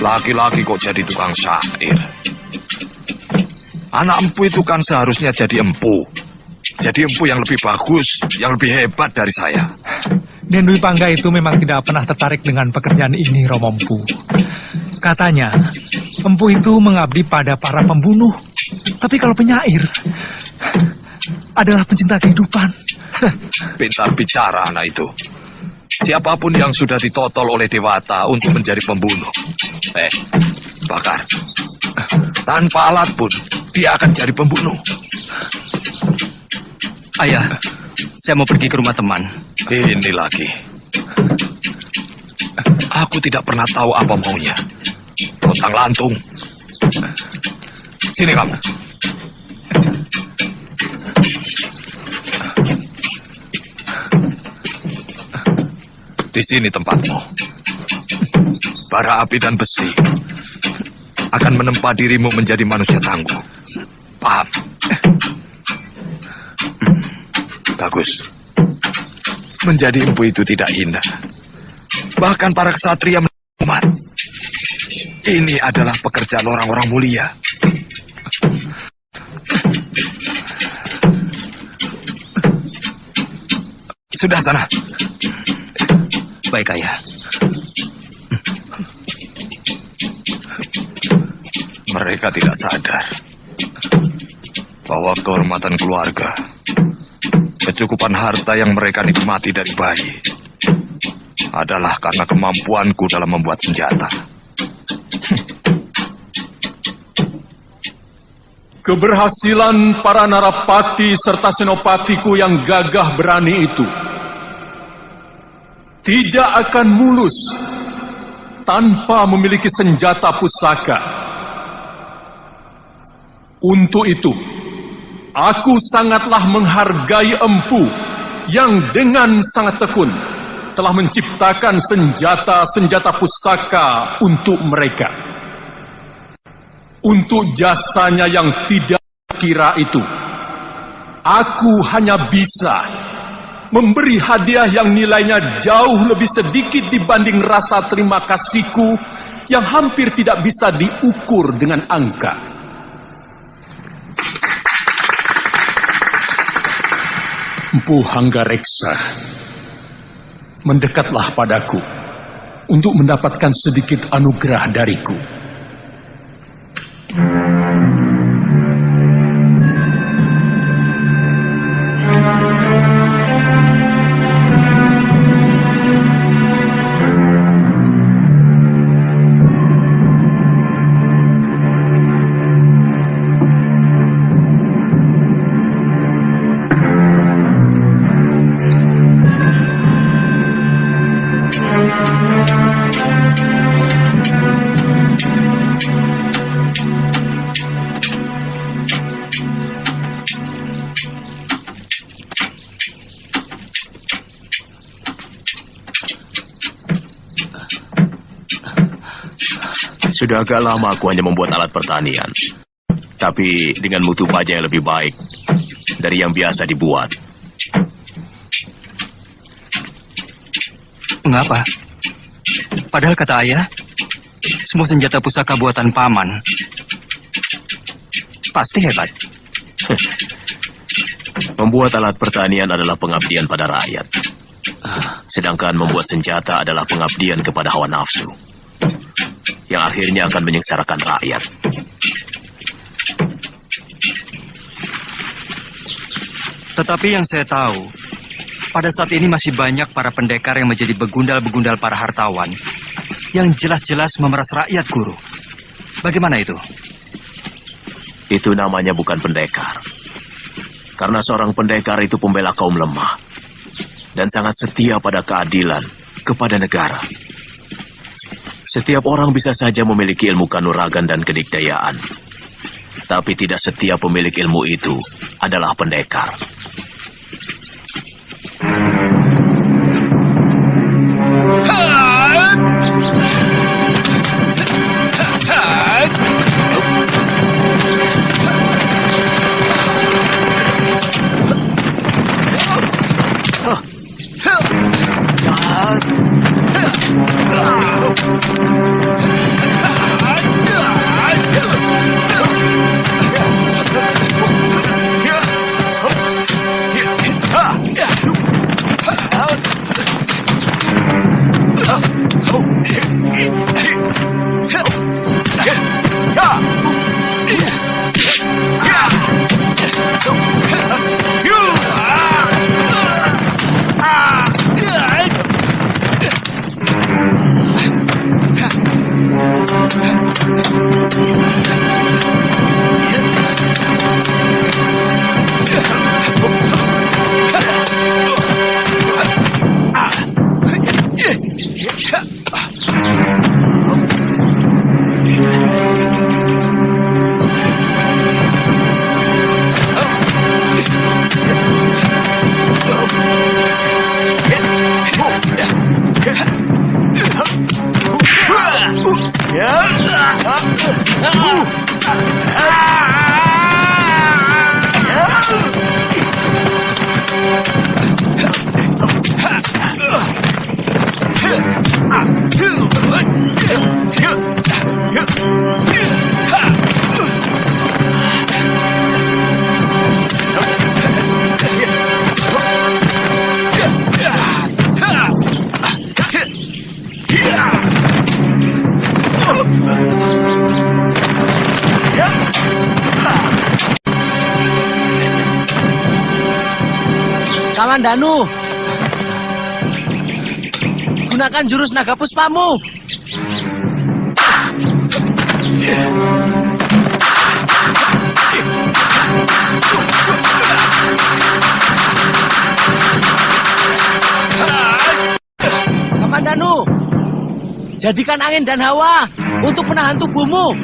Laki-laki kok jadi tukang syair? Anak empu itu kan seharusnya jadi empu. Jadi empu yang lebih bagus, yang lebih hebat dari saya. Den Dwi Pangga itu memang tidak pernah tertarik dengan pekerjaan ini, Romo Empu. Katanya, empu itu mengabdi pada para pembunuh. Tapi kalau penyair adalah pencinta kehidupan. Pintar bicara anak itu. Siapapun yang sudah ditotol oleh Dewata untuk menjadi pembunuh, Bakar, tanpa alat pun dia akan jadi pembunuh. Ayah, saya mau pergi ke rumah teman. Ini lagi. Aku tidak pernah tahu apa maunya. Lontang-lantung. Sini kamu. Di sini tempatmu. Bara api dan besi akan menempa dirimu menjadi manusia tangguh. Paham? Bagus. Menjadi empu itu tidak indah. Bahkan para ksatria umat. Ini adalah pekerjaan orang-orang mulia. Sudah sana. Baik, Ayah. Mereka tidak sadar bahwa kehormatan keluarga, kecukupan harta yang mereka nikmati dari bayi adalah karena kemampuanku dalam membuat senjata. Keberhasilan para narapati serta senopatiku yang gagah berani itu tidak akan mulus tanpa memiliki senjata pusaka. Untuk itu, aku sangatlah menghargai empu yang dengan sangat tekun telah menciptakan senjata-senjata pusaka untuk mereka. Untuk jasanya yang tidak kira itu, aku hanya bisa memberi hadiah yang nilainya jauh lebih sedikit dibanding rasa terima kasihku yang hampir tidak bisa diukur dengan angka. Empu Hanggareksa, mendekatlah padaku untuk mendapatkan sedikit anugerah dariku. Sudah agak lama aku hanya membuat alat pertanian, tapi dengan mutu baja yang lebih baik dari yang biasa dibuat. Mengapa? Padahal kata ayah, semua senjata pusaka buatan paman pasti hebat. Membuat alat pertanian adalah pengabdian pada rakyat, sedangkan membuat senjata adalah pengabdian kepada hawa nafsu, yang akhirnya akan menyengsarakan rakyat. Tetapi yang saya tahu, pada saat ini masih banyak para pendekar yang menjadi begundal-begundal para hartawan yang jelas-jelas memeras rakyat, Guru. Bagaimana itu? Itu namanya bukan pendekar. Karena seorang pendekar itu pembela kaum lemah dan sangat setia pada keadilan kepada negara. Setiap orang bisa saja memiliki ilmu kanuragan dan kedikdayaan, tapi tidak setiap pemilik ilmu itu adalah pendekar. Kamandanu, gunakan jurus naga puspamu. Kamandanu, jadikan angin dan hawa untuk menahan tubuhmu.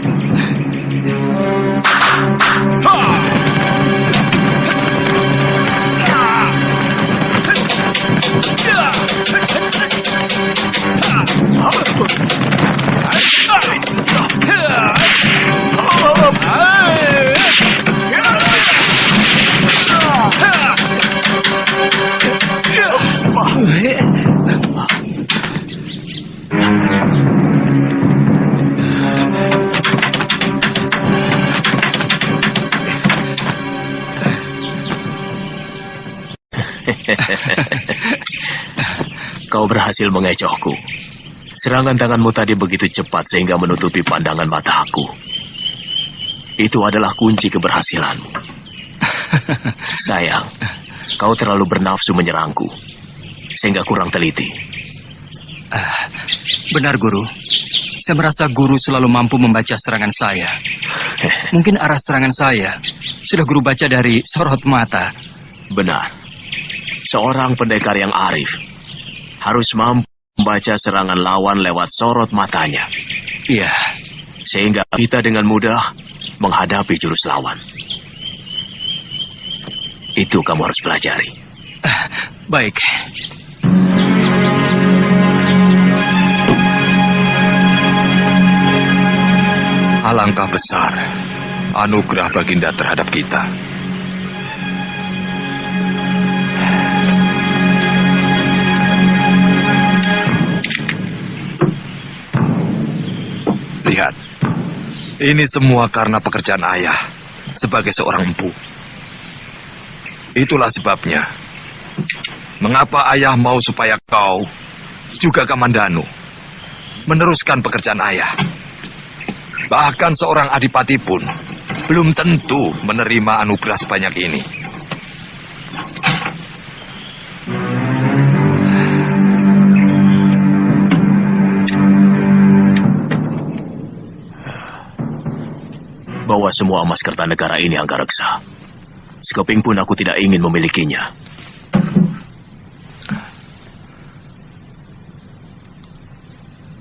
Kau berhasil mengecohku. Serangan tanganmu tadi begitu cepat sehingga menutupi pandangan mata aku. Itu adalah kunci keberhasilanmu. Sayang, kau terlalu bernafsu menyerangku, sehingga kurang teliti. Benar, Guru. Saya merasa Guru selalu mampu membaca serangan saya. Mungkin arah serangan saya sudah Guru baca dari sorot mata. Benar. Seorang pendekar yang arif harus mampu membaca serangan lawan lewat sorot matanya. Iya. Sehingga kita dengan mudah menghadapi jurus lawan. Itu kamu harus pelajari. Baik. Alangkah besar anugerah Baginda terhadap kita. Lihat, ini semua karena pekerjaan ayah sebagai seorang empu. Itulah sebabnya mengapa ayah mau supaya kau, juga Kamandanu, meneruskan pekerjaan ayah. Bahkan seorang adipati pun belum tentu menerima anugerah sebanyak ini. Bawa semua emas Kertanegara ini, Anggareksa. Sekeping pun aku tidak ingin memilikinya.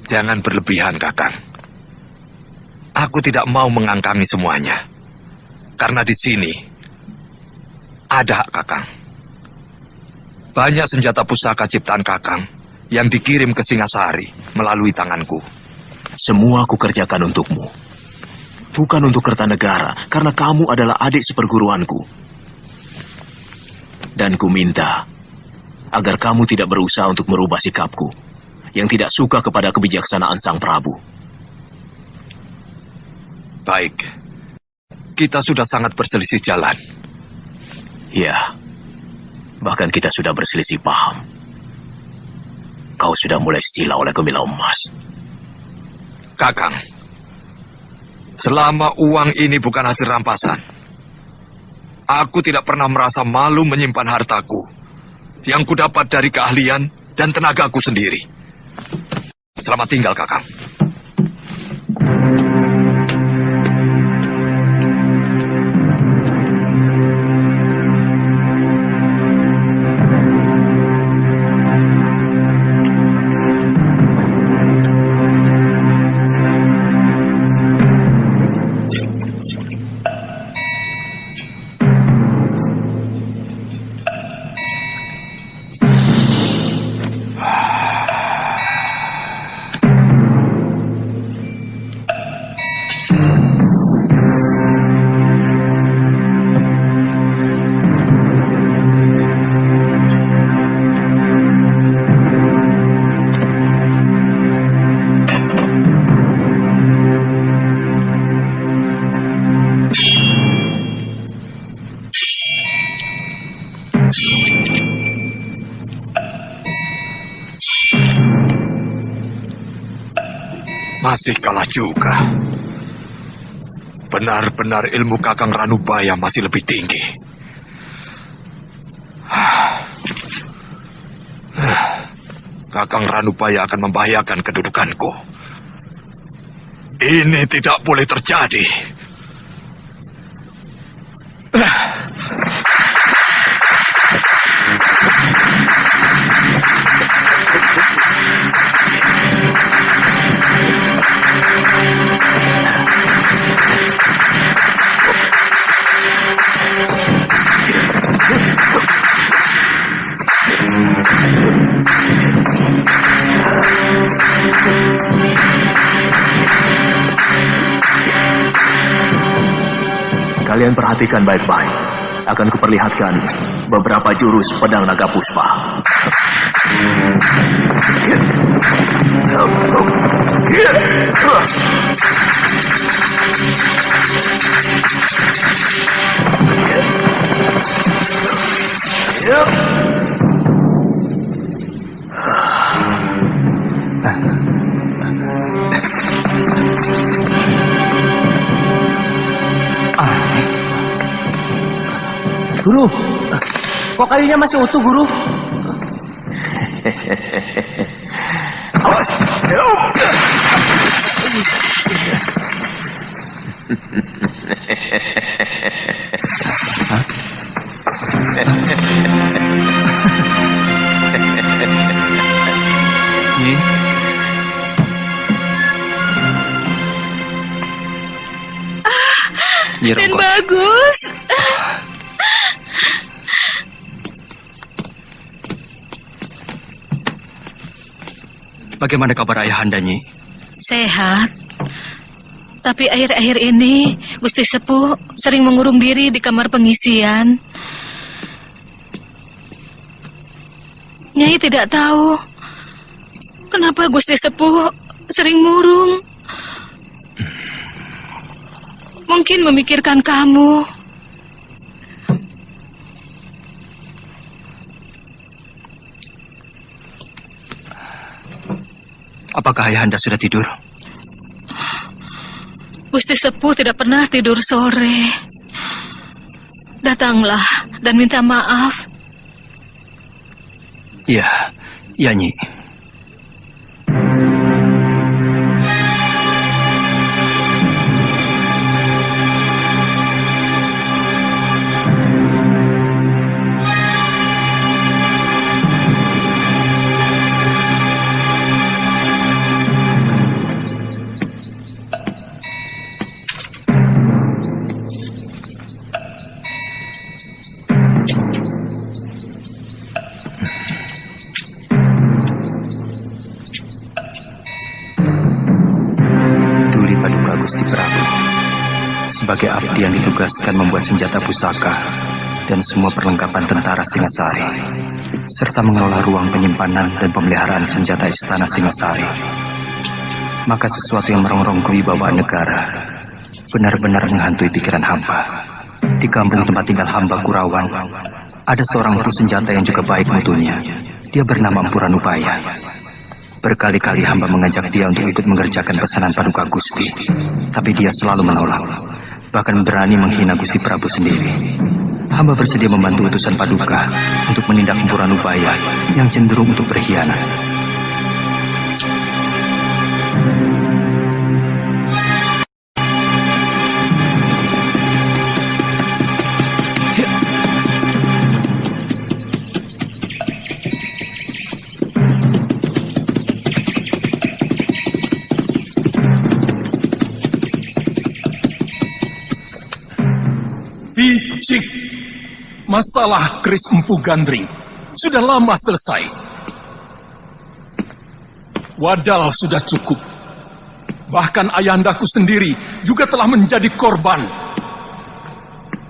Jangan berlebihan, Kakang. Aku tidak mau mengangkangi semuanya. Karena di sini ada Kakang. Banyak senjata pusaka ciptaan Kakang yang dikirim ke Singasari melalui tanganku. Semua aku kerjakan untukmu. Bukan untuk Kertanegara, karena kamu adalah adik seperguruanku. Dan ku minta agar kamu tidak berusaha untuk merubah sikapku yang tidak suka kepada kebijaksanaan Sang Prabu. Baik, kita sudah sangat berselisih jalan. Ya, bahkan kita sudah berselisih paham. Kau sudah mulai sila oleh Gemilang Emas. Kakang, selama uang ini bukan hasil rampasan, aku tidak pernah merasa malu menyimpan hartaku yang kudapat dari keahlian dan tenagaku sendiri. Selamat tinggal, Kakang. Masih kalah juga. Benar-benar ilmu Kakang Ranubaya masih lebih tinggi. Kakang Ranubaya akan membahayakan kedudukanku. Ini tidak boleh terjadi. Kalian perhatikan baik-baik. Akan kuperlihatkan beberapa jurus pedang naga puspa. Guru, kok kayunya masih utuh, Guru? Awas! Nyi, Nyi Dan Rongkot. bagus. Bagaimana kabar Ayahanda, Nyi? Sehat. Tapi akhir-akhir ini Gusti Sepuh sering mengurung diri di kamar pengisian. Nyai tidak tahu kenapa Gusti Sepuh sering murung. Mungkin memikirkan kamu. Apakah Ayahanda sudah tidur? Gusti Sepuh tidak pernah tidur sore. Datanglah dan minta maaf. Iya, iya, Nyi. Gusti Prabu, sebagai abdi yang ditugaskan membuat senjata pusaka dan semua perlengkapan tentara Singasari, serta mengelola ruang penyimpanan dan pemeliharaan senjata istana Singasari. Maka sesuatu yang merongrong kewibawaan negara benar-benar menghantui pikiran hamba. Di kampung tempat tinggal hamba Kurawan, ada seorang guru senjata yang juga baik mutunya. Dia bernama Empu Ranubaya. Berkali-kali hamba mengajak dia untuk ikut mengerjakan pesanan Paduka Gusti, tapi dia selalu menolak, bahkan berani menghina Gusti Prabu sendiri. Hamba bersedia membantu utusan Paduka untuk menindak Empu Ranubaya yang cenderung untuk berkhianat. Cik, masalah keris Empu Gandring sudah lama selesai. Wadal sudah cukup. Bahkan ayahandaku sendiri juga telah menjadi korban.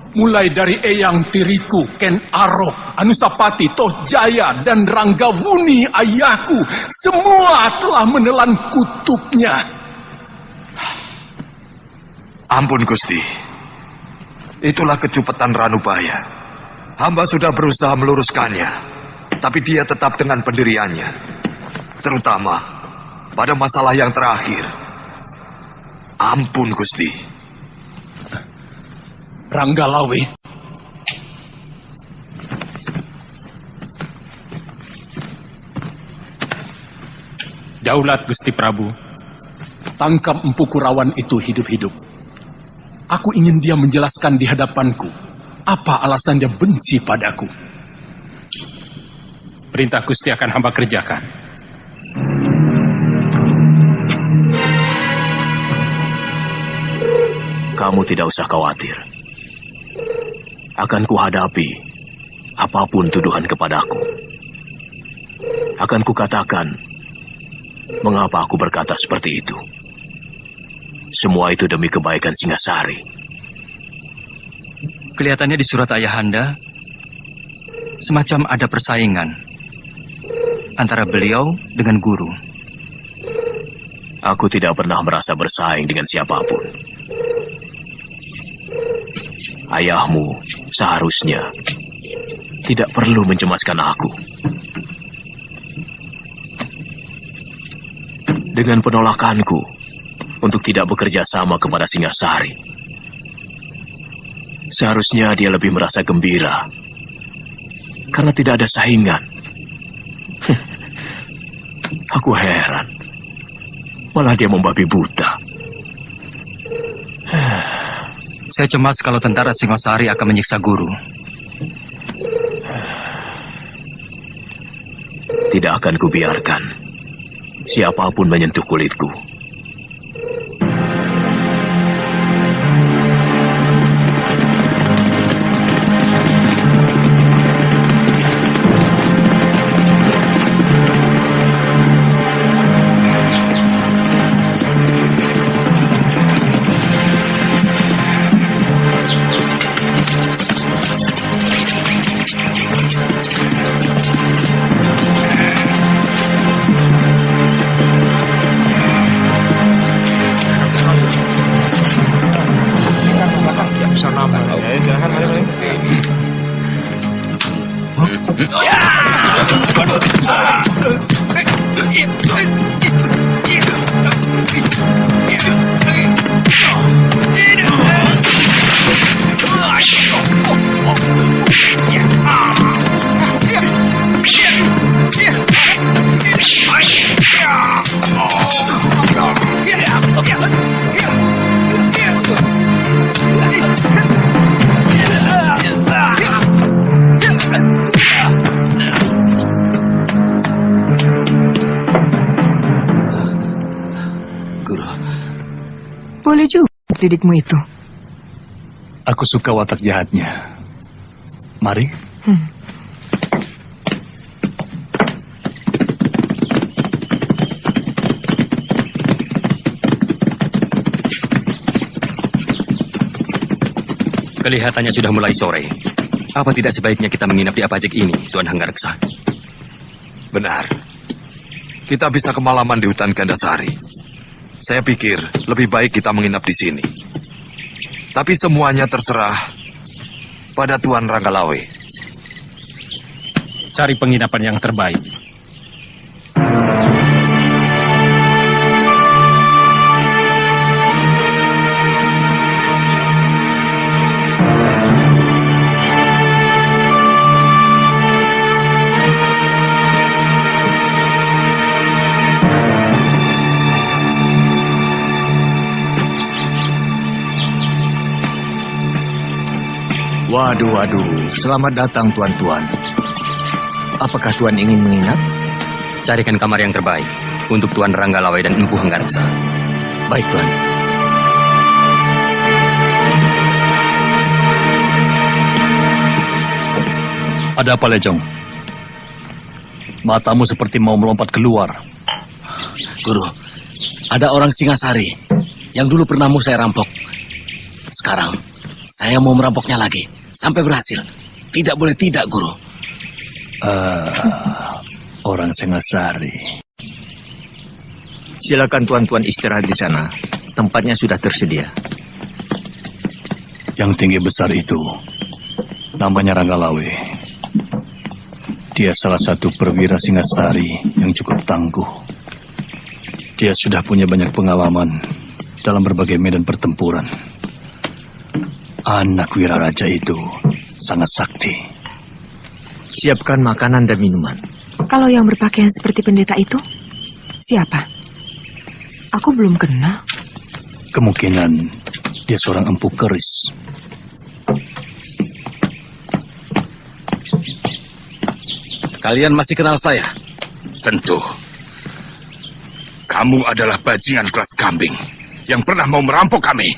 Mulai dari Eyang Tiriku, Ken Arok, Anusapati, Toh Jaya, dan Ranggawuni ayahku, semua telah menelan kutubnya. Ampun Gusti, itulah kecupetan Ranubaya. Hamba sudah berusaha meluruskannya, tapi dia tetap dengan pendiriannya. Terutama pada masalah yang terakhir. Ampun Gusti. Ranggalawe, Daulat Gusti Prabu, tangkap Empu Kurawan itu hidup-hidup. Aku ingin dia menjelaskan di hadapanku apa alasan dia benci padaku. Perintah Gusti akan hamba kerjakan. Kamu tidak usah khawatir. Akan kuhadapi apapun tuduhan kepadaku. Akan kukatakan mengapa aku berkata seperti itu. Semua itu demi kebaikan Singasari. Kelihatannya di surat ayahanda semacam ada persaingan antara beliau dengan guru. Aku tidak pernah merasa bersaing dengan siapapun. Ayahmu seharusnya tidak perlu mencemaskan aku. Dengan penolakanku untuk tidak bekerja sama kepada Singasari, seharusnya dia lebih merasa gembira karena tidak ada saingan. Aku heran, malah dia membabi buta. Saya cemas kalau tentara Singosari akan menyiksa guru. Tidak akan kubiarkan siapapun menyentuh kulitku. Boleh juga didikmu itu. Aku suka watak jahatnya. Mari. Kelihatannya sudah mulai sore. Apa tidak sebaiknya kita menginap di Apajik ini, Tuan Hanggareksa? Benar. Kita bisa kemalaman di hutan Gandasari. Saya pikir lebih baik kita menginap di sini. Tapi semuanya terserah pada Tuan Ranggalawe. Cari penginapan yang terbaik. Waduh, selamat datang tuan-tuan. Apakah tuan ingin menginap? Carikan kamar yang terbaik untuk Tuan Ranggalawe dan Empu Hanggareksa. Baik, tuan. Ada apa, Lejong? Matamu seperti mau melompat keluar. Guru, Ada orang Singasari yang dulu pernah mau saya rampok. Sekarang saya mau merampoknya lagi sampai berhasil. Tidak boleh tidak, Guru. Orang Singasari. Silakan tuan-tuan istirahat di sana. Tempatnya sudah tersedia. Yang tinggi besar itu namanya Ranggalawe. Dia salah satu perwira Singasari yang cukup tangguh. Dia sudah punya banyak pengalaman dalam berbagai medan pertempuran. Anak wira raja itu sangat sakti. Siapkan makanan dan minuman. Kalau yang berpakaian seperti pendeta itu, siapa? Aku belum kenal. Kemungkinan dia seorang empu keris. Kalian masih kenal saya? Tentu. Kamu adalah bajingan kelas kambing yang pernah mau merampok kami.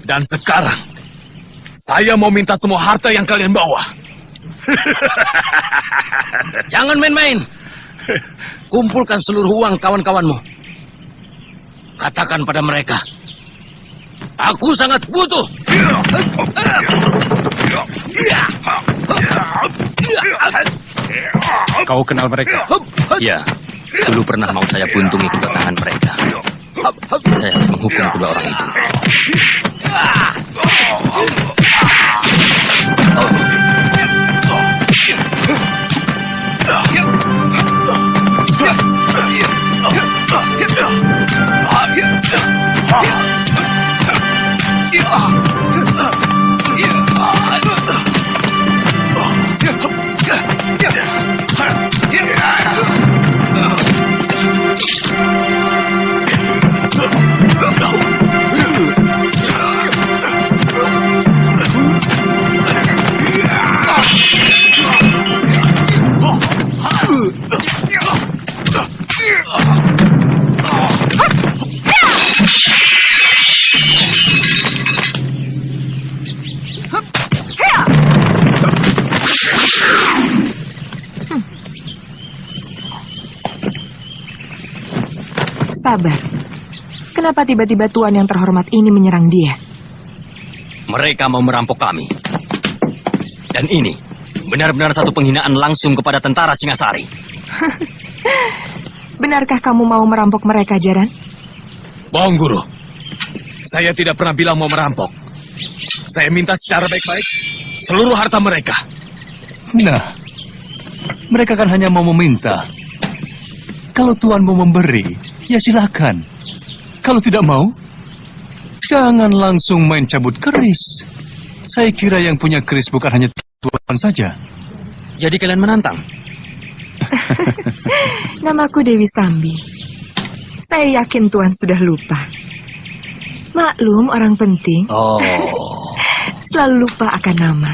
Dan sekarang, saya mau minta semua harta yang kalian bawa. Jangan main-main. Kumpulkan seluruh uang kawan-kawanmu. Katakan pada mereka, aku sangat butuh. Kau kenal mereka? Ya, dulu pernah mau saya buntungi kedua tangan mereka. Saya harus menghukum kedua orang itu. Sabar. Kenapa tiba-tiba tuan yang terhormat ini menyerang dia? Mereka mau merampok kami. Dan ini benar-benar satu penghinaan langsung kepada tentara Singasari. Benarkah kamu mau merampok mereka, Jaran? Bohong, Guru. Saya tidak pernah bilang mau merampok. Saya minta secara baik-baik seluruh harta mereka. Nah, mereka kan hanya mau meminta. Kalau tuan mau memberi, ya silakan. Kalau tidak mau, jangan langsung main cabut keris. Saya kira yang punya keris bukan hanya tuan saja. Jadi kalian menantang? Namaku Dewi Sambi. Saya yakin tuan sudah lupa. Maklum orang penting. Selalu lupa akan nama.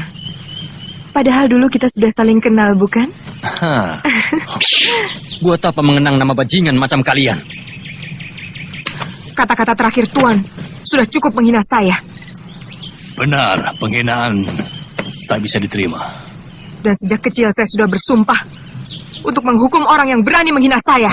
Padahal dulu kita sudah saling kenal, bukan? Buat apa mengenang nama bajingan macam kalian? Kata-kata terakhir tuan sudah cukup menghina saya. Benar, penghinaan tak bisa diterima. Dan sejak kecil saya sudah bersumpah untuk menghukum orang yang berani menghina saya.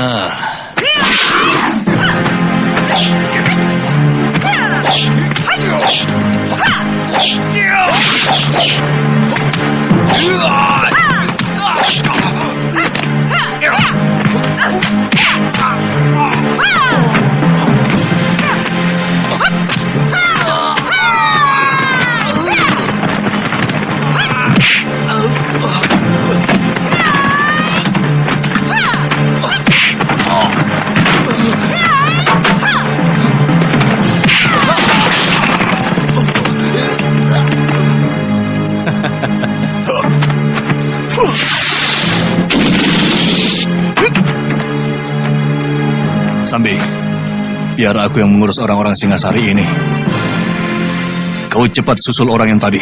Sambi, biar aku yang mengurus orang-orang Singasari ini. Kau cepat susul orang yang tadi.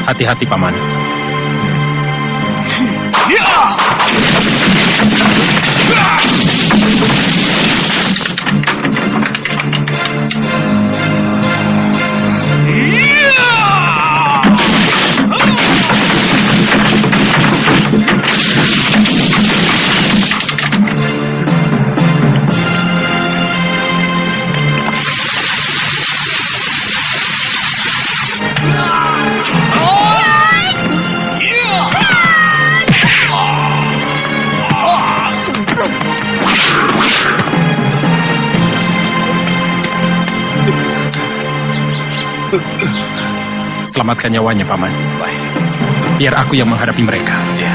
Hati-hati, Paman. Selamatkan nyawanya, Paman. Baik. Biar aku yang menghadapi mereka. Ya.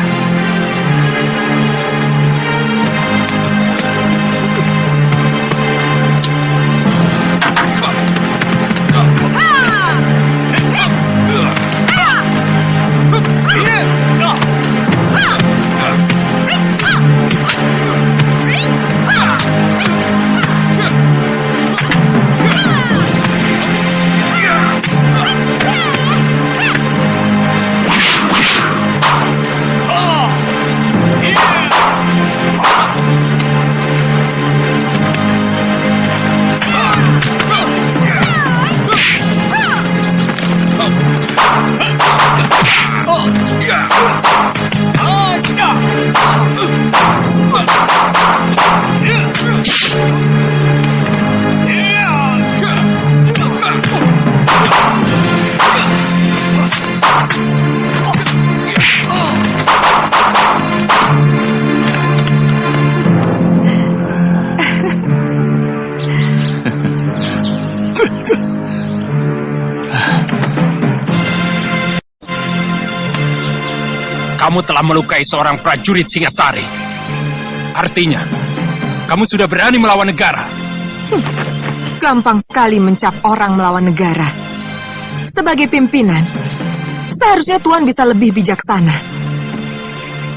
Kamu telah melukai seorang prajurit Singasari. Artinya, kamu sudah berani melawan negara. Gampang sekali mencap orang melawan negara. Sebagai pimpinan, seharusnya Tuan bisa lebih bijaksana.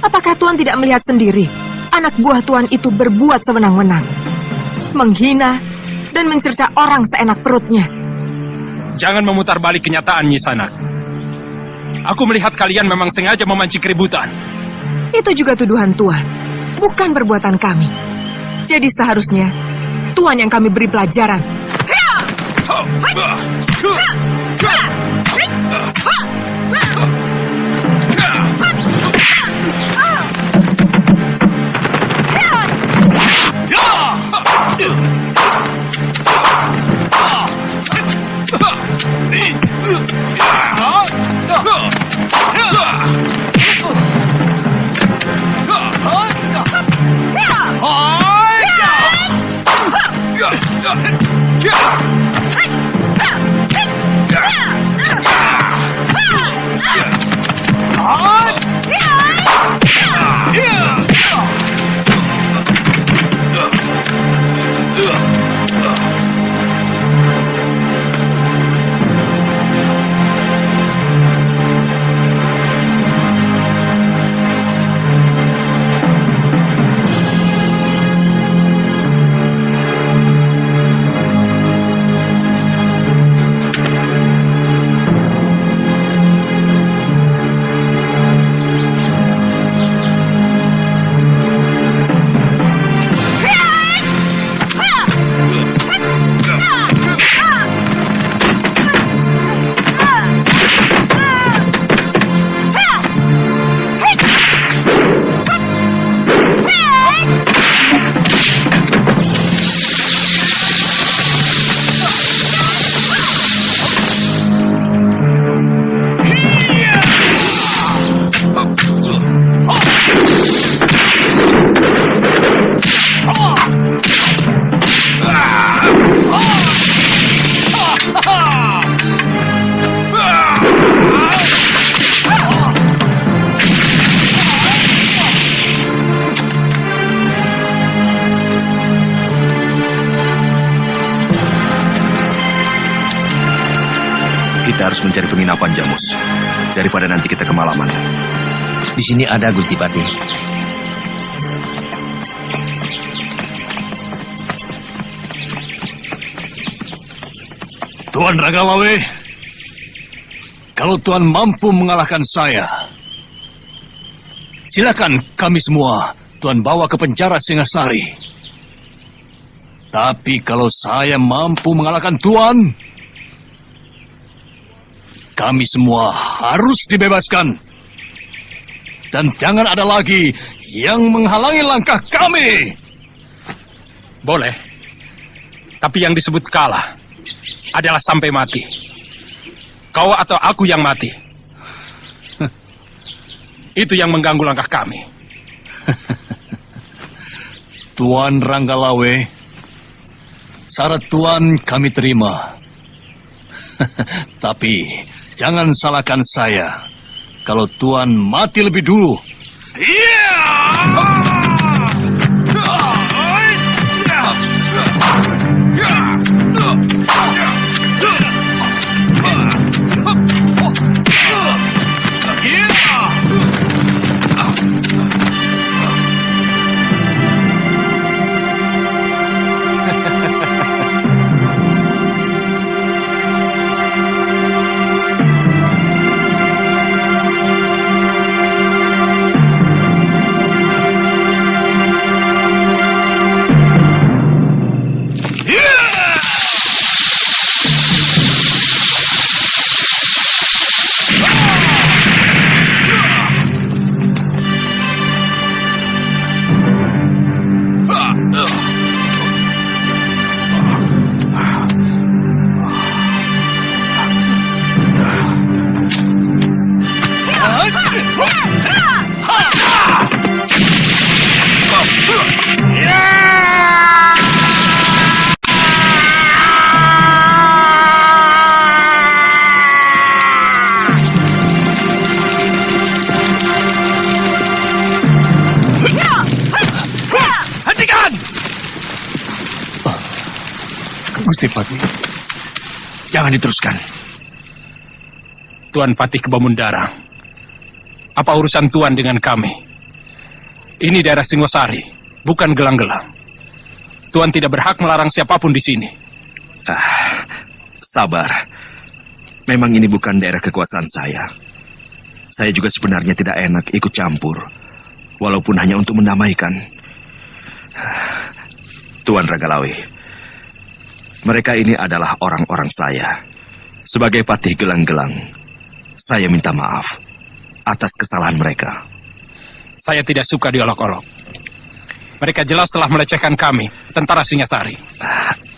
Apakah Tuan tidak melihat sendiri anak buah Tuan itu berbuat sewenang-wenang, menghina dan mencerca orang seenak perutnya? Jangan memutar balik kenyataan, Nyi Sanak. Aku melihat kalian memang sengaja memancing keributan. Itu juga tuduhan Tuan, bukan perbuatan kami. Jadi seharusnya Tuan yang kami beri pelajaran. Kita harus mencari penginapan, Jamus. Daripada nanti kita kemalaman. Di sini ada, Gusti Pati. Tuan Ragalawe, Kalau Tuan mampu mengalahkan saya, silakan kami semua Tuan bawa ke penjara Singasari. Tapi kalau saya mampu mengalahkan Tuan, kami semua harus dibebaskan. Dan jangan ada lagi yang menghalangi langkah kami. Boleh. Tapi yang disebut kalah adalah sampai mati. Kau atau aku yang mati. Itu yang mengganggu langkah kami. Tuan Ranggalawe, syarat Tuan kami terima. Tapi jangan salahkan saya kalau Tuan mati lebih dulu. Gusti Patih, jangan diteruskan. Tuan Patih Kebamundara, apa urusan Tuan dengan kami? Ini daerah Singosari, bukan gelang-gelang. Tuan tidak berhak melarang siapapun di sini. Sabar. Memang ini bukan daerah kekuasaan saya. Saya juga sebenarnya tidak enak ikut campur, walaupun hanya untuk mendamaikan. Tuan Ranggalawe, mereka ini adalah orang-orang saya. Sebagai patih gelang-gelang, saya minta maaf atas kesalahan mereka. Saya tidak suka diolok-olok. Mereka jelas telah melecehkan kami, tentara Singasari.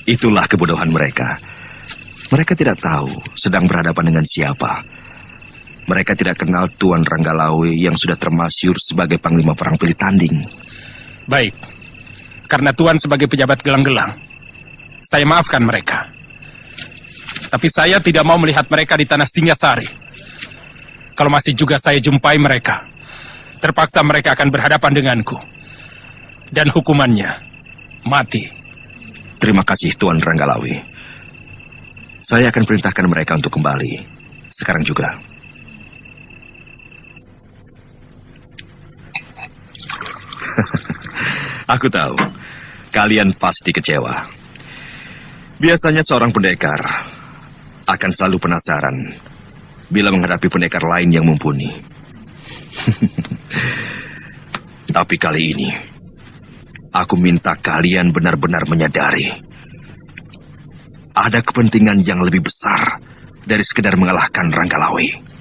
Itulah kebodohan mereka. Mereka tidak tahu sedang berhadapan dengan siapa. Mereka tidak kenal Tuan Ranggalawe yang sudah termasyhur sebagai panglima perang pilih tanding. Baik, karena Tuan sebagai pejabat gelang-gelang, saya maafkan mereka. Tapi saya tidak mau melihat mereka di tanah Singasari. Kalau masih juga saya jumpai mereka, terpaksa mereka akan berhadapan denganku. Dan hukumannya, mati. Terima kasih Tuan Ranggalawe. Saya akan perintahkan mereka untuk kembali. Sekarang juga. Aku tahu, kalian pasti kecewa. Biasanya seorang pendekar akan selalu penasaran bila menghadapi pendekar lain yang mumpuni. Tapi kali ini, aku minta kalian benar-benar menyadari ada kepentingan yang lebih besar dari sekedar mengalahkan Ranggalawe.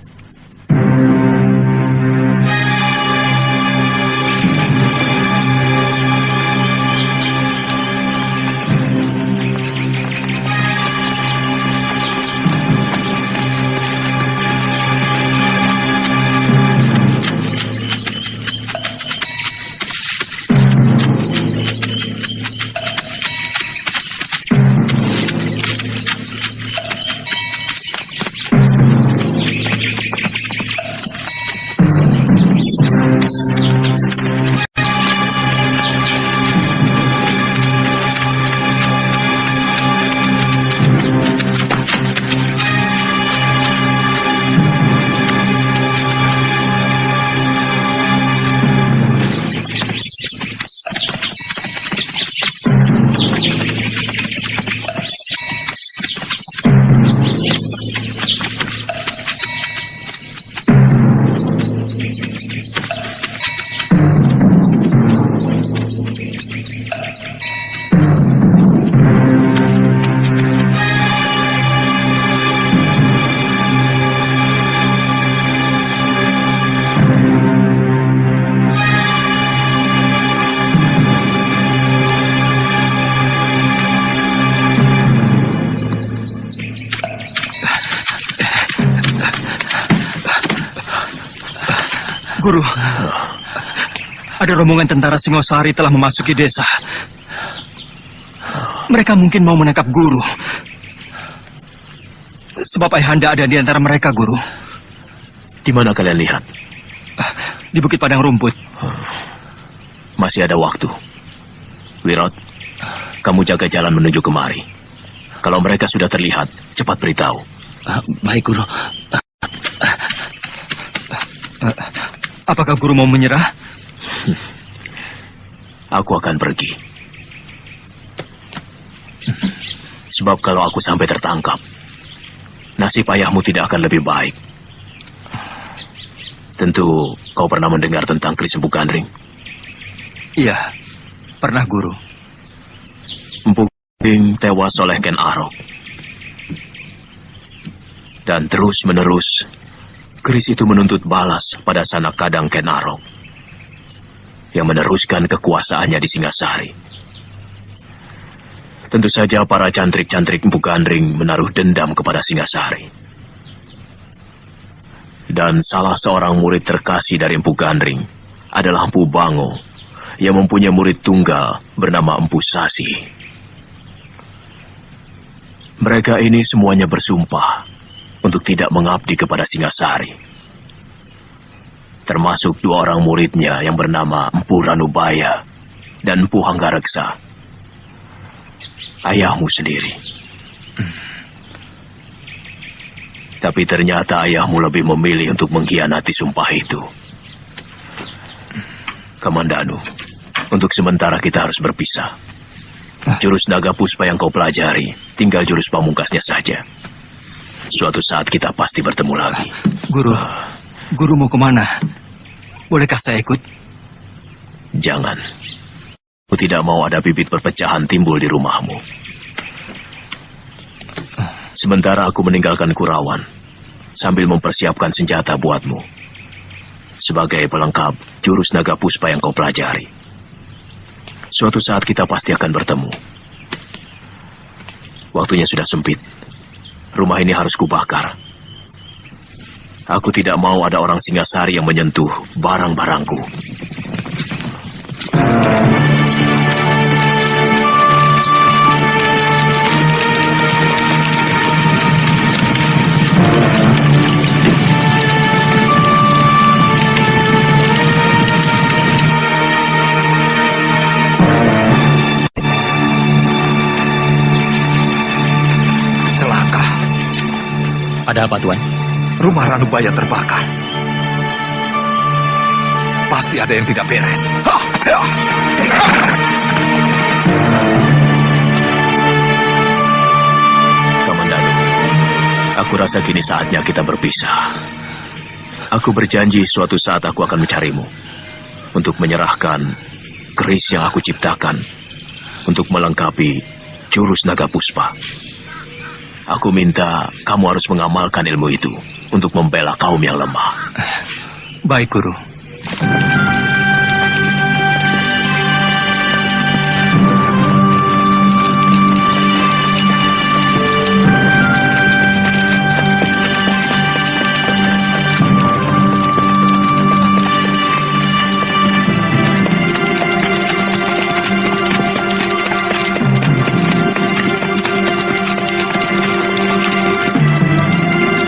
Guru, ada rombongan tentara Singosari telah memasuki desa. Mereka mungkin mau menangkap Guru. Sebab Ayahanda ada di antara mereka, Guru. Di mana kalian lihat? Di Bukit Padang Rumput. Masih ada waktu. Wirot, kamu jaga jalan menuju kemari. Kalau mereka sudah terlihat, cepat beritahu. Baik, Guru. Apakah Guru mau menyerah? Aku akan pergi. Sebab kalau aku sampai tertangkap, nasib ayahmu tidak akan lebih baik. Tentu kau pernah mendengar tentang Kris Empu Gandring? Iya, pernah, Guru. Empu Gandring tewas oleh Ken Arok. Dan terus-menerus, Kris itu menuntut balas pada sanak kadang Ken Arok yang meneruskan kekuasaannya di Singasari. Tentu saja para cantrik-cantrik Empu Gandring menaruh dendam kepada Singasari. Dan salah seorang murid terkasih dari Empu Gandring adalah Empu Bango yang mempunyai murid tunggal bernama Empu Sasi. Mereka ini semuanya bersumpah untuk tidak mengabdi kepada Singasari. Termasuk dua orang muridnya yang bernama Empu Ranubaya dan Empu Hanggareksa. Ayahmu sendiri. Tapi ternyata ayahmu lebih memilih untuk mengkhianati sumpah itu. Kamandanu, untuk sementara kita harus berpisah. Jurus naga puspa yang kau pelajari, tinggal jurus pamungkasnya saja. Suatu saat kita pasti bertemu lagi. Guru mau kemana? Bolehkah saya ikut? Jangan. Aku tidak mau ada bibit perpecahan timbul di rumahmu. Sementara aku meninggalkan Kurawan, sambil mempersiapkan senjata buatmu. Sebagai pelengkap jurus naga puspa yang kau pelajari. Suatu saat kita pasti akan bertemu. Waktunya sudah sempit. Rumah ini harus kubakar. Aku tidak mau ada orang Singasari yang menyentuh barang-barangku. Celaka. Ada apa, Tuan? Rumah Ranubaya terbakar. Pasti ada yang tidak beres. Kamandanu, aku rasa kini saatnya kita berpisah. Aku berjanji suatu saat aku akan mencarimu untuk menyerahkan keris yang aku ciptakan untuk melengkapi jurus naga puspa. Aku minta kamu harus mengamalkan ilmu itu untuk membela kaum yang lemah. Baik, Guru.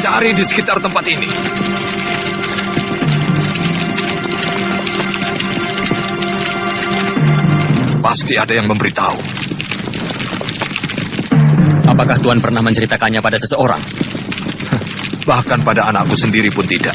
Cari di sekitar tempat ini. Pasti ada yang memberitahu. Apakah Tuan pernah menceritakannya pada seseorang? Bahkan pada anakku sendiri pun tidak.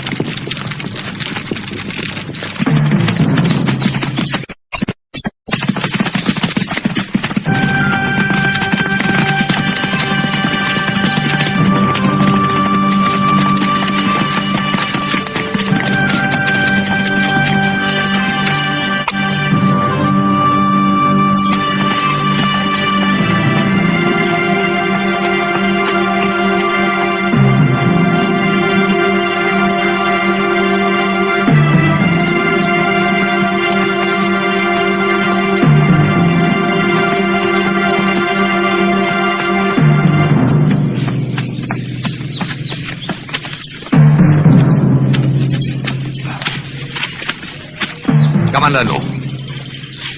Kamandanu,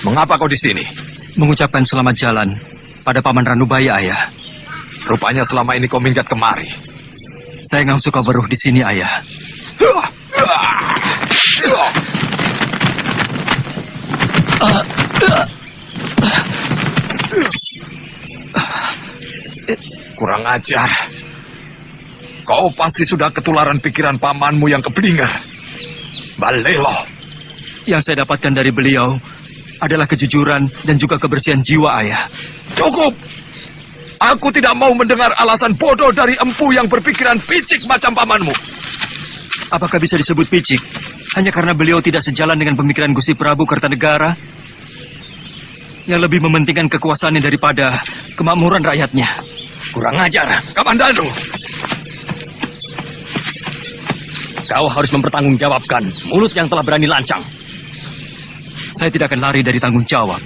mengapa kau di sini? Mengucapkan selamat jalan pada Paman Ranubaya, Ayah. Rupanya selama ini kau minggat kemari. Saya nggak suka beruh di sini, Ayah. Kurang ajar. Kau pasti sudah ketularan pikiran pamanmu yang keblinger. Balelo. Yang saya dapatkan dari beliau adalah kejujuran dan juga kebersihan jiwa, Ayah. Cukup. Aku tidak mau mendengar alasan bodoh dari empu yang berpikiran picik macam pamanmu. Apakah bisa disebut picik hanya karena beliau tidak sejalan dengan pemikiran Gusti Prabu Kertanegara yang lebih mementingkan kekuasaannya daripada kemakmuran rakyatnya? Kurang ajar. Kamandanu. Kau harus mempertanggungjawabkan mulut yang telah berani lancang. Saya tidak akan lari dari tanggung jawab.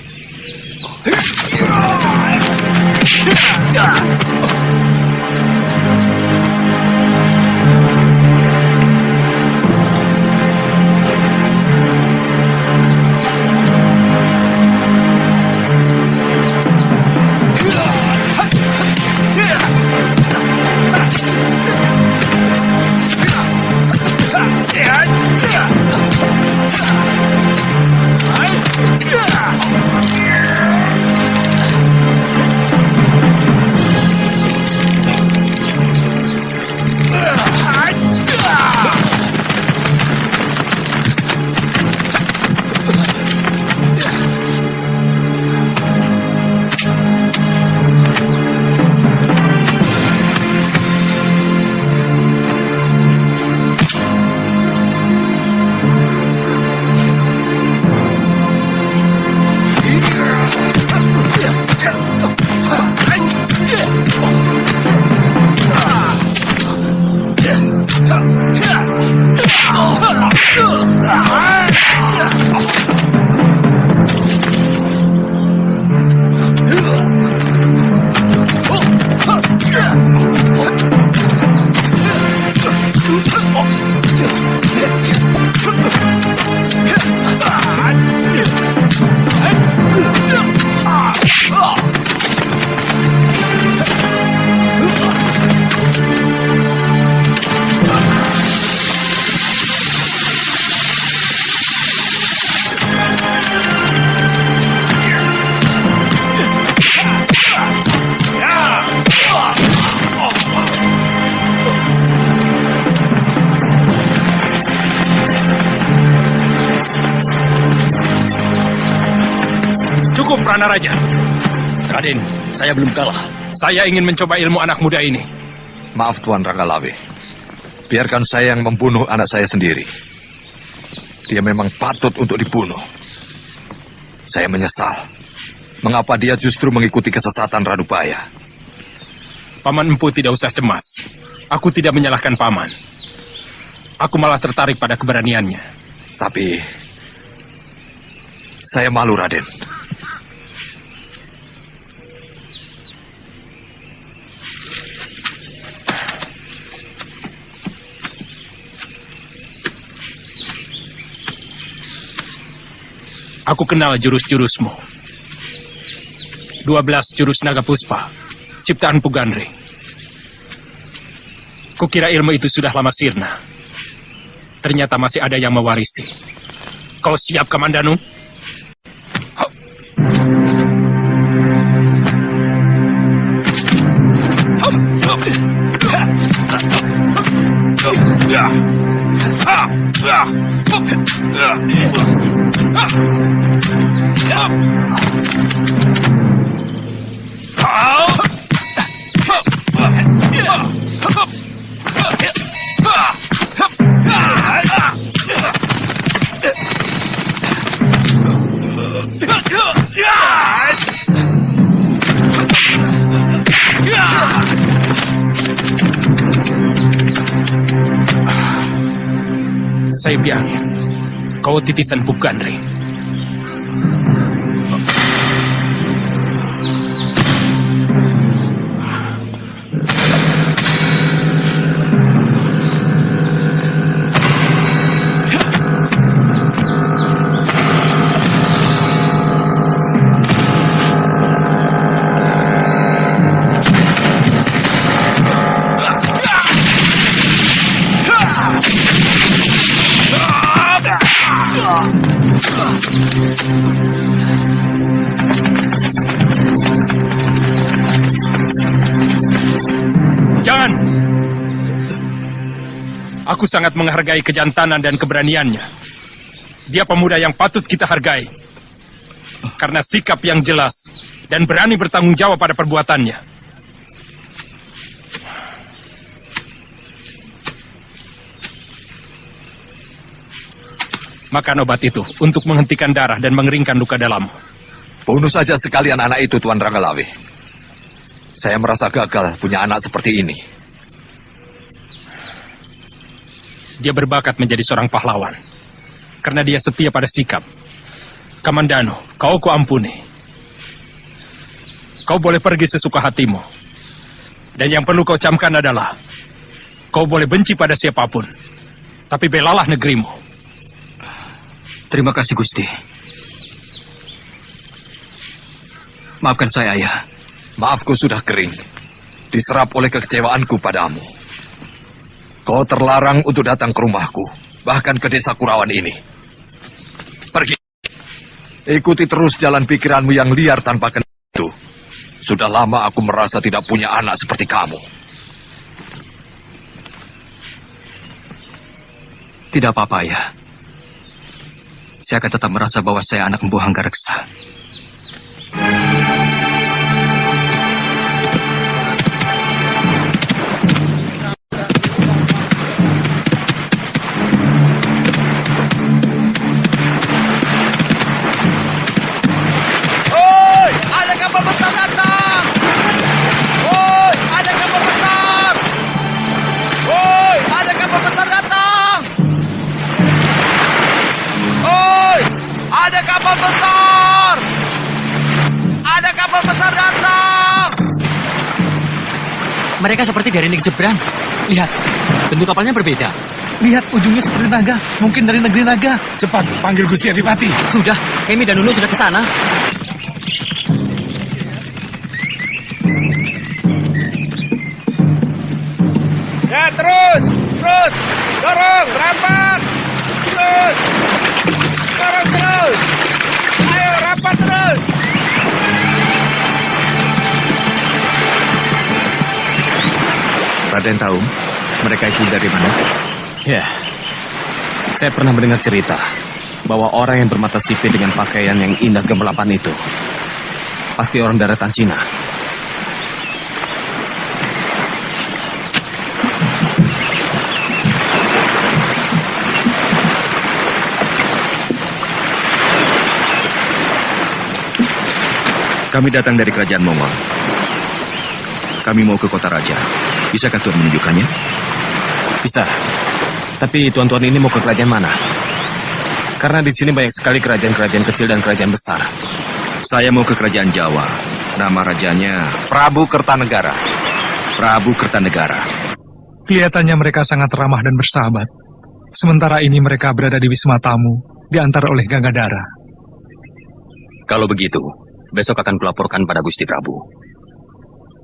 Cukup, Pranaraja. Raden, saya belum kalah. Saya ingin mencoba ilmu anak muda ini. Maaf Tuan Ranggalawe. Biarkan saya yang membunuh anak saya sendiri. Dia memang patut untuk dibunuh. Saya menyesal. Mengapa dia justru mengikuti kesesatan Ranubaya? Paman Empu tidak usah cemas. Aku tidak menyalahkan Paman. Aku malah tertarik pada keberaniannya. Tapi saya malu, Raden. Aku kenal jurus-jurusmu. 12 jurus naga puspa, ciptaan Pugandri. Kukira ilmu itu sudah lama sirna. Ternyata masih ada yang mewarisi. Kau siap, Kamandanu? Saya bilangin, kau titisan Pugandri. Jangan! Aku sangat menghargai kejantanan dan keberaniannya. Dia pemuda yang patut kita hargai. Karena sikap yang jelas dan berani bertanggung jawab pada perbuatannya. Makan obat itu untuk menghentikan darah dan mengeringkan luka dalammu. Bunuh saja sekalian anak itu, Tuan Ranggalawe. Saya merasa gagal punya anak seperti ini. Dia berbakat menjadi seorang pahlawan. Karena dia setia pada sikap. Kamandano, kau kuampuni. Kau boleh pergi sesuka hatimu. Dan yang perlu kau camkan adalah, kau boleh benci pada siapapun. Tapi belalah negerimu. Terima kasih, Gusti. Maafkan saya, Ayah. Maafku sudah kering. Diserap oleh kekecewaanku padamu. Kau terlarang untuk datang ke rumahku, bahkan ke desa Kurawan ini. Pergi. Ikuti terus jalan pikiranmu yang liar tanpa kenal itu. Sudah lama aku merasa tidak punya anak seperti kamu. Tidak apa-apa, Ayah. Saya akan tetap merasa bahwa saya anak Empu Hanggareksa. Mereka seperti dari negeri seberang. Lihat, bentuk kapalnya berbeda. Lihat, ujungnya seperti naga. Mungkin dari negeri naga. Cepat, panggil Gusti Adipati. Sudah, Kemi dan Nunu sudah ke sana. Ya, terus. Dorong, rapat. Terus. Dorong terus. Ayo, rapat terus. Raden tahu mereka itu dari mana? Ya, saya pernah mendengar cerita bahwa orang yang bermata sipit dengan pakaian yang indah gemerlapan itu pasti orang daratan Cina. Kami datang dari kerajaan Mongol. Kami mau ke kota raja. Bisakah Tuan menunjukkannya? Bisa. Tapi tuan-tuan ini mau ke kerajaan mana? Karena di sini banyak sekali kerajaan-kerajaan kecil dan kerajaan besar. Saya mau ke kerajaan Jawa. Nama rajanya Prabu Kertanegara. Prabu Kertanegara. Kelihatannya mereka sangat ramah dan bersahabat. Sementara ini mereka berada di Wisma Tamu, diantar oleh Gangadara. Kalau begitu, besok akan kulaporkan pada Gusti Prabu.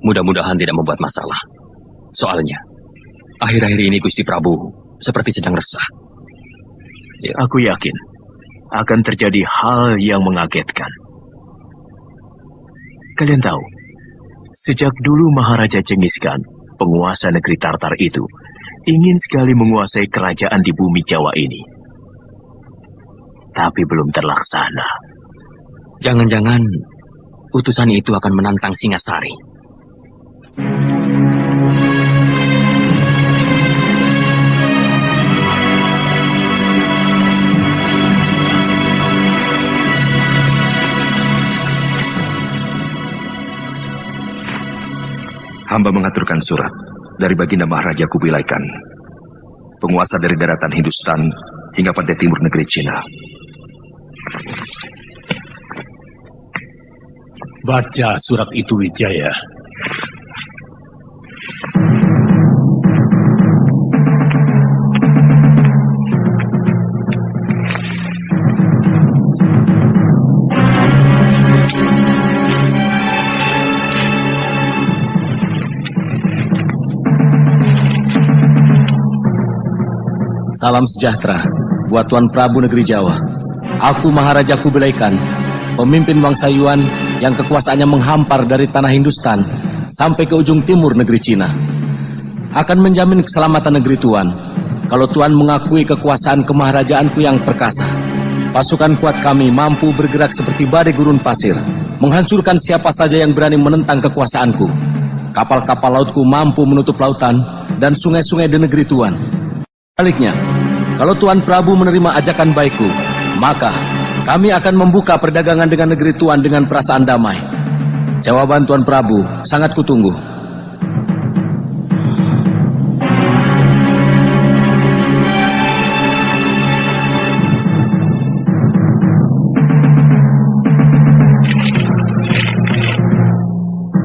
Mudah-mudahan tidak membuat masalah. Soalnya, akhir-akhir ini Gusti Prabu seperti sedang resah. Ya, aku yakin akan terjadi hal yang mengagetkan. Kalian tahu, sejak dulu Maharaja Genghis Khan, penguasa negeri Tartar itu, ingin sekali menguasai kerajaan di bumi Jawa ini. Tapi belum terlaksana. Jangan-jangan utusan itu akan menantang Singasari. Hamba mengaturkan surat dari Baginda Maharaja Kubilai Khan, penguasa dari daratan Hindustan hingga pantai timur negeri Cina. Baca surat itu, Wijaya. Salam sejahtera buat Tuan Prabu Negeri Jawa. Aku Maharaja Kubilai Khan, pemimpin bangsa Yuan yang kekuasaannya menghampar dari tanah Hindustan sampai ke ujung timur negeri Cina. Akan menjamin keselamatan negeri Tuan kalau Tuan mengakui kekuasaan kemaharajaanku yang perkasa. Pasukan kuat kami mampu bergerak seperti badai gurun pasir, menghancurkan siapa saja yang berani menentang kekuasaanku. Kapal-kapal lautku mampu menutup lautan dan sungai-sungai di negeri Tuan. Sebaliknya, kalau Tuan Prabu menerima ajakan baikku, maka kami akan membuka perdagangan dengan negeri Tuan dengan perasaan damai. Jawaban Tuan Prabu sangat kutunggu.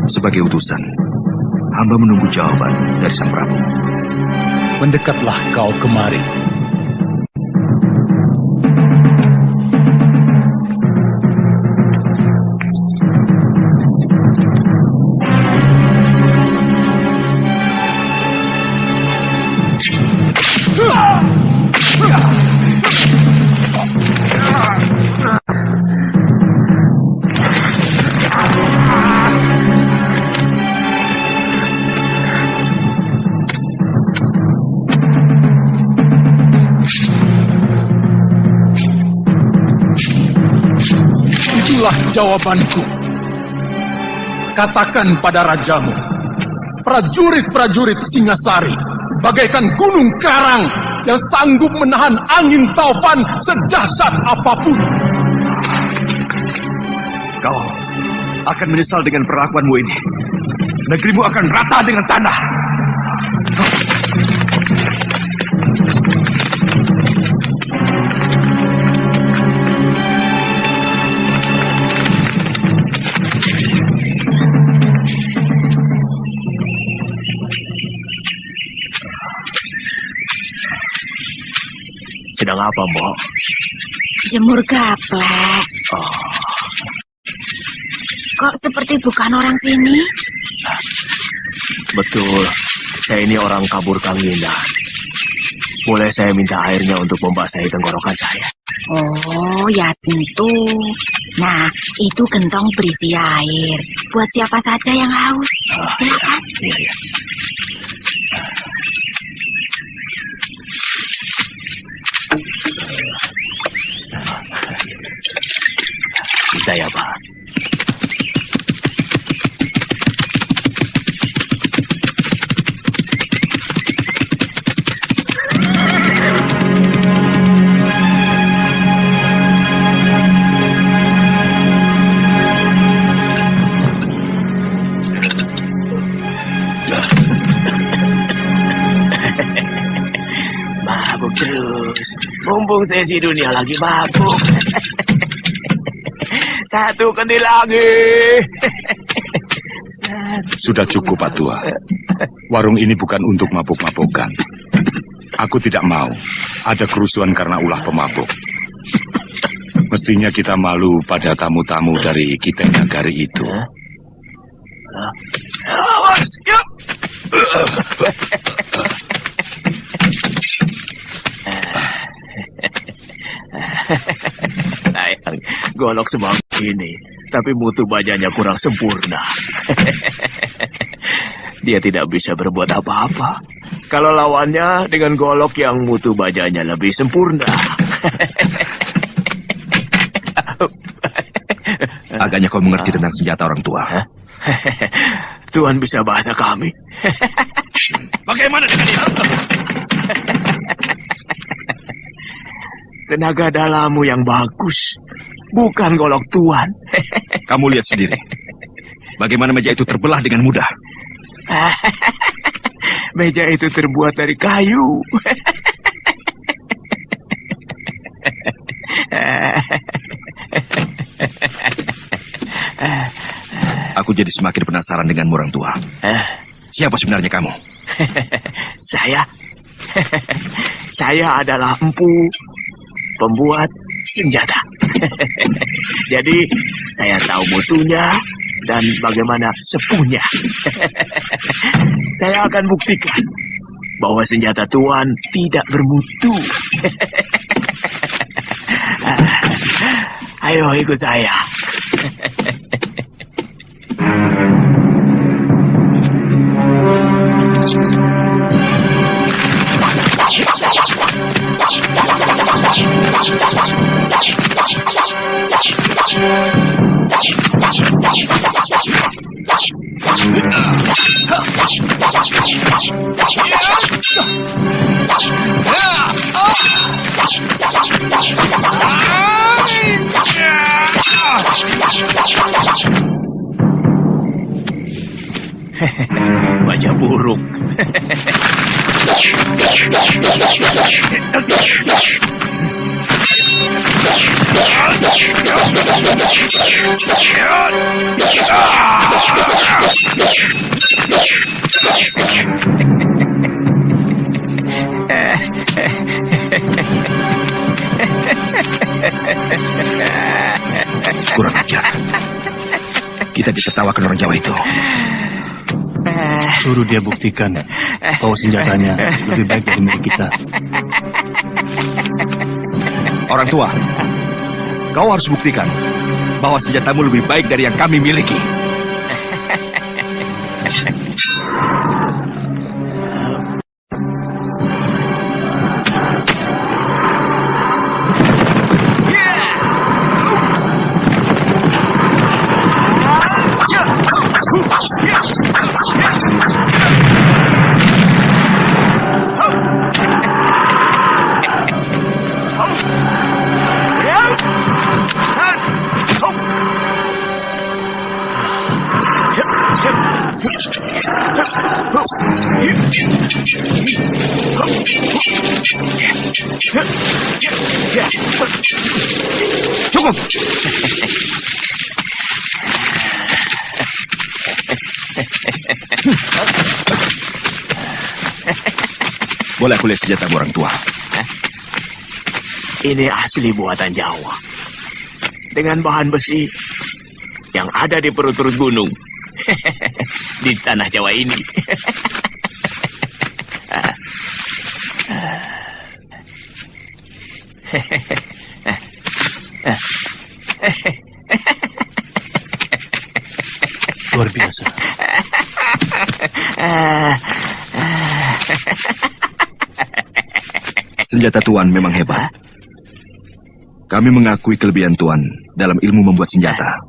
Sebagai utusan, hamba menunggu jawaban dari Sang Prabu. Mendekatlah kau kemari. Itulah jawabanku. Katakan pada rajamu, prajurit-prajurit Singasari bagaikan gunung karang yang sanggup menahan angin taufan sedahsyat apapun. Kau akan menyesal dengan perlakuanmu ini. Negerimu akan rata dengan tanah. Sedang apa, Mbok? Jemur gaplek. Oh. Kok seperti bukan orang sini? Betul, saya ini orang kabur Kang Yinda. Boleh saya minta airnya untuk membasahi tenggorokan saya? Oh, ya tentu. Nah, itu gentong berisi air. Buat siapa saja yang haus. Silakan. Iya. Kita ya, Pak. Mabuk terus. Mumpung sesi dunia lagi mabuk. Satu kendil lagi. Sudah cukup, Pak Tua. Warung ini bukan untuk mabuk-mabukan. Aku tidak mau ada kerusuhan karena ulah pemabuk. Mestinya kita malu pada tamu-tamu dari kita Nagari itu. Awas, yuk. Sayang, golok sebang ini, tapi mutu bajanya kurang sempurna. Dia tidak bisa berbuat apa-apa kalau lawannya dengan golok yang mutu bajanya lebih sempurna. Agaknya kau mengerti tentang senjata orang tua. Tuhan bisa bahasa kami. Bagaimana dengan dia? Tenaga dalammu yang bagus, bukan golok Tuan. Kamu lihat sendiri. Bagaimana meja itu terbelah dengan mudah. Meja itu terbuat dari kayu. Aku jadi semakin penasaran dengan orang tua. Siapa sebenarnya kamu? Saya adalah empu, pembuat senjata. Jadi saya tahu mutunya dan bagaimana sepuhnya. Saya akan buktikan bahwa senjata Tuan tidak bermutu. Ayo ikut saya. Wajah buruk. Kurang ajar. Kita ditertawakan orang Jawa itu. Suruh dia buktikan bahwa senjatanya lebih baik dari milik kita. Orang tua, kau harus buktikan bahwa senjatamu lebih baik dari yang kami miliki. Cukup. Boleh aku lihat senjata orang tua? Ini asli buatan Jawa. Dengan bahan besi yang ada di perut-perut gunung. Di tanah Jawa ini. Luar biasa. Senjata Tuan memang hebat. Kami mengakui kelebihan Tuan dalam ilmu membuat senjata.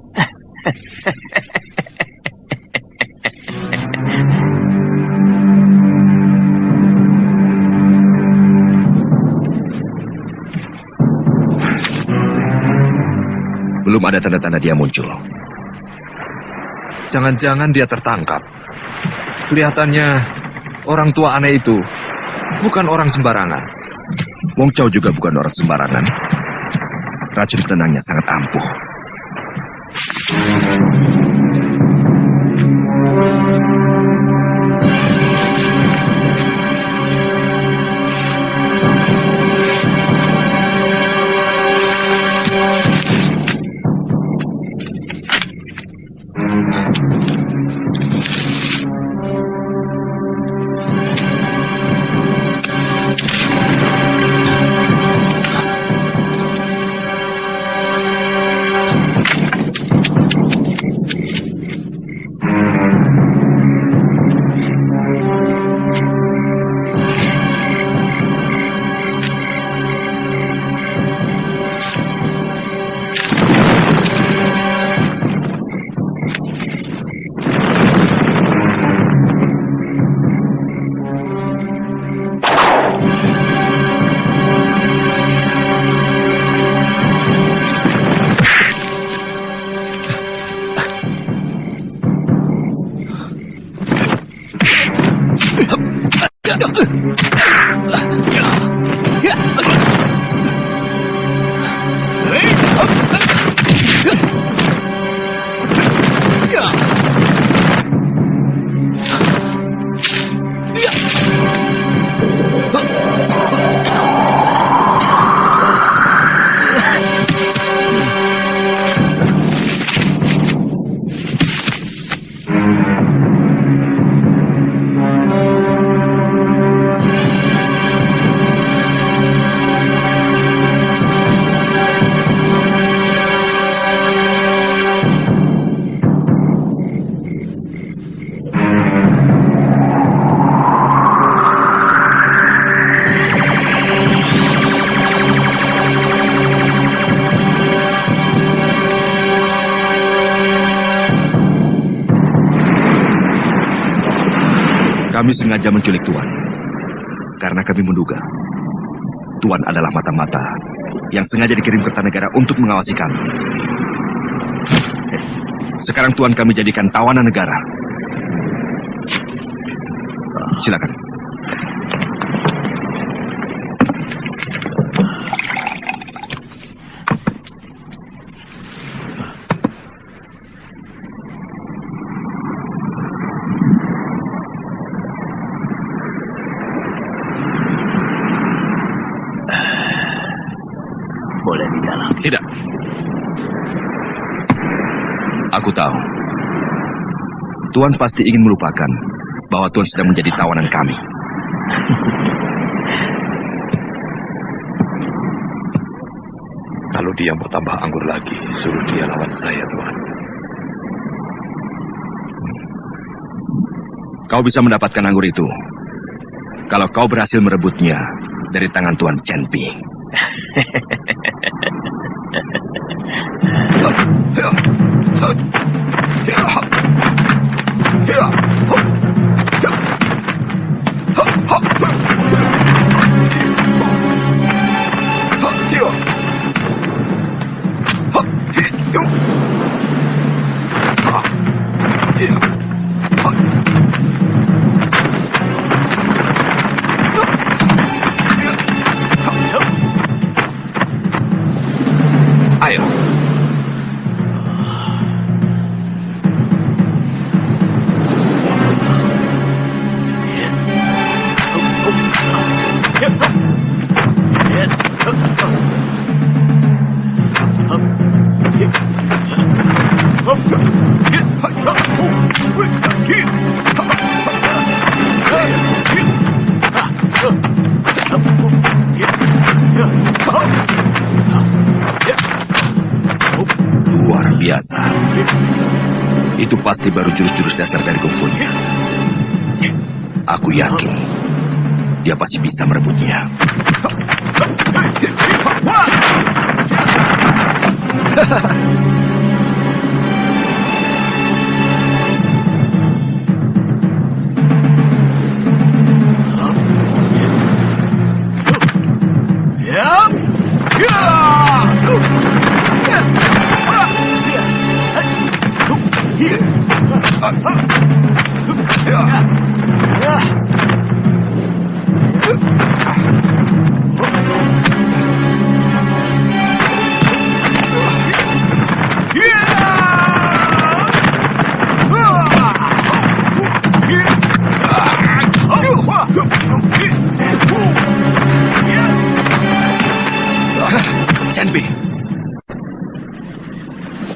Belum ada tanda-tanda dia muncul. Jangan-jangan dia tertangkap. Kelihatannya orang tua aneh itu bukan orang sembarangan. Wong Chow juga bukan orang sembarangan. Racun penenangnya sangat ampuh. Kami sengaja menculik Tuan. Karena kami menduga Tuan adalah mata-mata yang sengaja dikirim ke Kertanegara untuk mengawasi kami. Sekarang Tuan kami jadikan tawanan negara. Silakan. Boleh di dalam. Tidak. Aku tahu. Tuan pasti ingin melupakan bahwa Tuan sedang menjadi tawanan kami. Kalau dia mau tambah anggur lagi, suruh dia lawan saya, Tuan. Kau bisa mendapatkan anggur itu kalau kau berhasil merebutnya dari tangan Tuan Chen Pi. Ayo. Luar biasa. Itu pasti baru jurus-jurus dasar dari kungfunya. Aku yakin dia pasti bisa merebutnya. Chen Pi,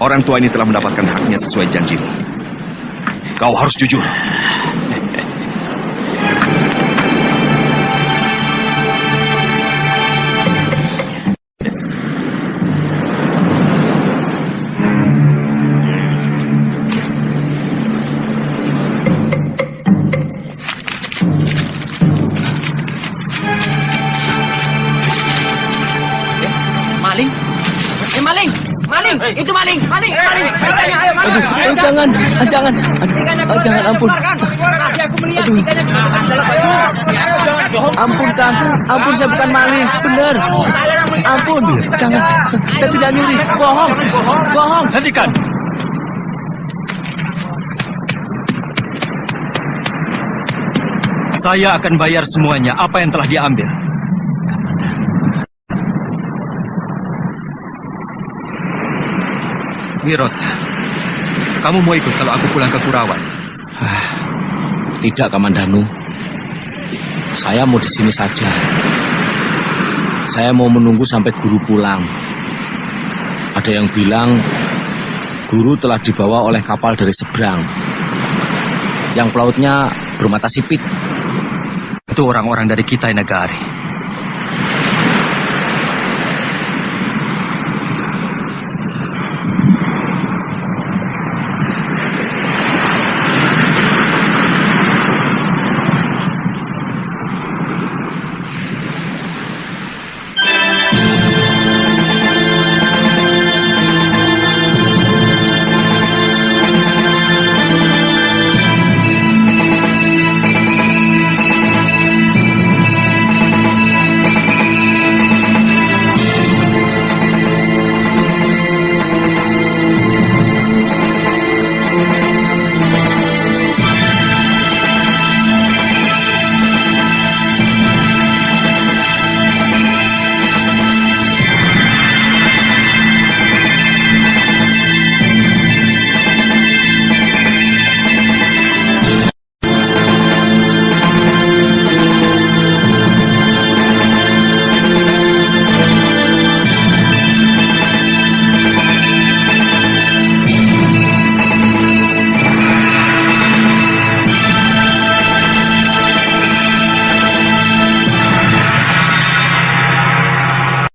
orang tua ini telah mendapatkan haknya sesuai janjimu. Kau harus jujur. Maling? Maling! Maling! Itu maling! Maling! Maling! Ayo, maling! Aduh, jangan! Jangan! Jangan, ampun! Aduh. Ampun, Kang. Ampun, saya bukan maling. Benar. Ampun. Jangan. Saya tidak nyuri. Bohong. Bohong. Hentikan. Saya akan bayar semuanya apa yang telah diambil. Wirot, kamu mau ikut kalau aku pulang ke Kurawan? Tidak, Kamandanu. Saya mau di sini saja. Saya mau menunggu sampai guru pulang. Ada yang bilang guru telah dibawa oleh kapal dari seberang. Yang pelautnya bermata sipit. Itu orang-orang dari Kitai Nagari.